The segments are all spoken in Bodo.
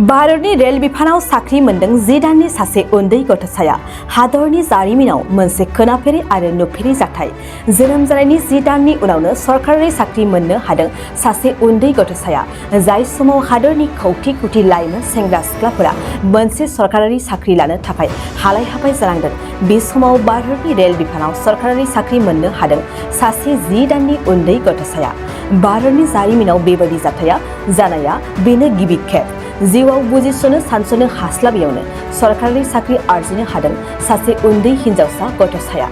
भारतनि रेल बिफानाव साख्रि मोनदों 10 दाननि सासे उन्दै गथ'साया हादरनि जारिमिनाव मोनसे खोनाफेरै आरो नुफेरै जाथाय। जोनोम जानायनि 10 दाननि उनावनो सरकारि साख्रि मोननो हादों सासे उन्दै गथ'साया, जाय समाव हादरनि कौटि कौटि लाइमोन सेंग्रा सिख्लाफोरा मोनसे सरकारि साख्रि लानो थाखाय हालाय हाफाय जानांदों। बे समाव भारतनि रेल बिफानाव सरकारि साख्रि मोननो हादों सासे 10 दाननि उन्दै गथ'साया। भारतनि जारिमिनाव बेबायदि जाथाया जानाया बेनो गिबि खेब। जिउआव बुजिस'नो सानस'नो हास्लाबैयावनो सरकारि साख्रि आरजिनो हादों सासे उन्दै हिनजावसा गथ'साया।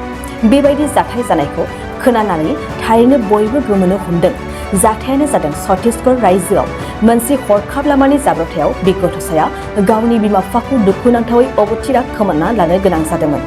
बेबायदि जाथाय जानायखौ खोनानानै थारैनो बयबो गोमोनो हमदों। जाथायानो जादों छत्तीसगढ़ रायजोआव मोनसे हरखाब लामानि जाब्रबथायाव बे गथ'साया गावनि बिमा-बिफाखौ दुखुनांथावै अबथिरा खोमाना लानो गोनां जादोंमोन।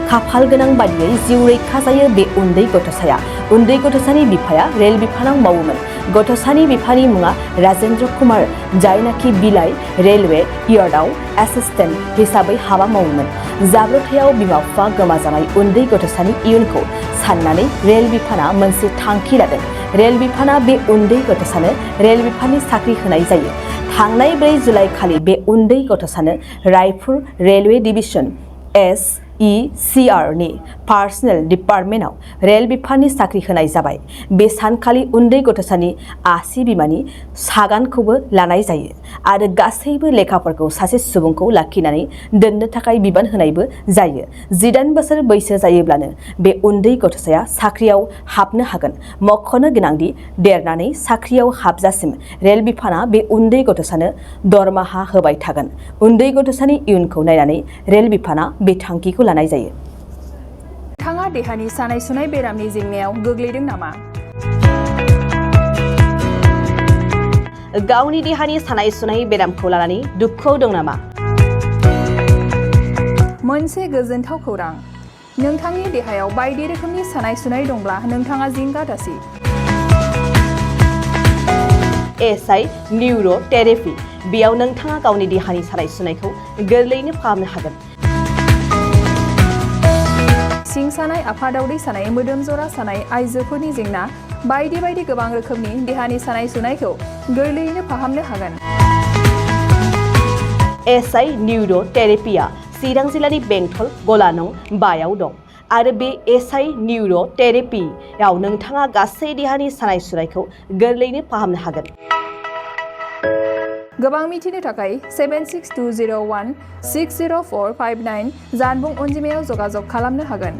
खाफाल गोनां बादियै जिउ रैखा जायो बे उन्दै गथ'साया। उन्दै गथ'सानि बिफाया रेल बिफानाव मावोमोन। गथ'सानि बिफानि मुङा राजेन्द्र कुमार, जायनाखि बिलाइ रेलवे यार्डआव एसिस्टेन्ट हिसाबै हाबा मावोमोन। जाब्रबथायाव बिमा-बिफा गोमाजानाय उन्दै गथ'सानि इयुनखौ साननानै रेल बिफाना मोनसे थांखि लादों। रेल बिफाना बे उन्दै गथ'सानो रेल बिफाननि साख्रि होनाय जायो। थांनाय 4 जुलाइ खालि बे उन्दै गथ'सानो रायपुर रेलवे डिभिजन SECR नि पार्सनेल डिपार्टमेन्टआव रेल बिफाननि साख्रि होनाय जाबाय। बे सानखालि उन्दै गथ'सानि आसि बिमानि सागानखौबो लानाय जायो आरो गासैबो लेखाफोरखौ सासे सुबुंखौ लाखिनानै दोननो थाखाय बिबान होनायबो जायो। 10 बोसोर बैसो जायोब्लानो बे उन्दै गथ'साया साख्रियाव हाबनो हागोन। मख'नो गोनांदि देरनानै साख्रियाव हाबजासिम रेल बिफाना बे उन्दै गथ'सानो दरमाहा होबाय थागोन। उन्दै गथ'सानि इयुनखौ नायनानै रेल बिफाना बे थांखिखौ लानाय जायो। नोंथाङा देहानि सानाय सुनाय बेरामनि जेंनायाव गोग्लैदों नामा? गावनि देहानि सानाय सुनाय बेरामखौ लानानै दुखुआव दं नामा? मोनसे गोजोनथाव खौरां, नोंथांनि देहायाव बायदि रोखोमनि सानाय सुनाय दंब्ला नोंथाङा जिंगा दासि। SI निउर' थेरापि, बेयाव नोंथाङा गावनि देहानि सानाय सुनायखौ गोरलैयैनो फाहामनो हागोन। सिं सानाय, आफादावदै सानाय, मोदोम जरा सानाय, आइजोफोरनि जेंना, बायदि बायदि गोबां रोखोमनि देहानि सानाय सुनायखौ गोरलैयैनो फाहामनो हागोन। SI निउर' थेरापिया चिरां जिल्लानि बेंटल गला नं 5 आव दं आरो बे SI निउर' थेरापियाव नोंथाङा गासै देहानि सानाय सुनायखौ गोरलैयैनो फाहामनो हागोन। गोबां मिथिनो थाखाय 7620160459 जानबुं अनजिमायाव जगाजग खालामनो हागोन।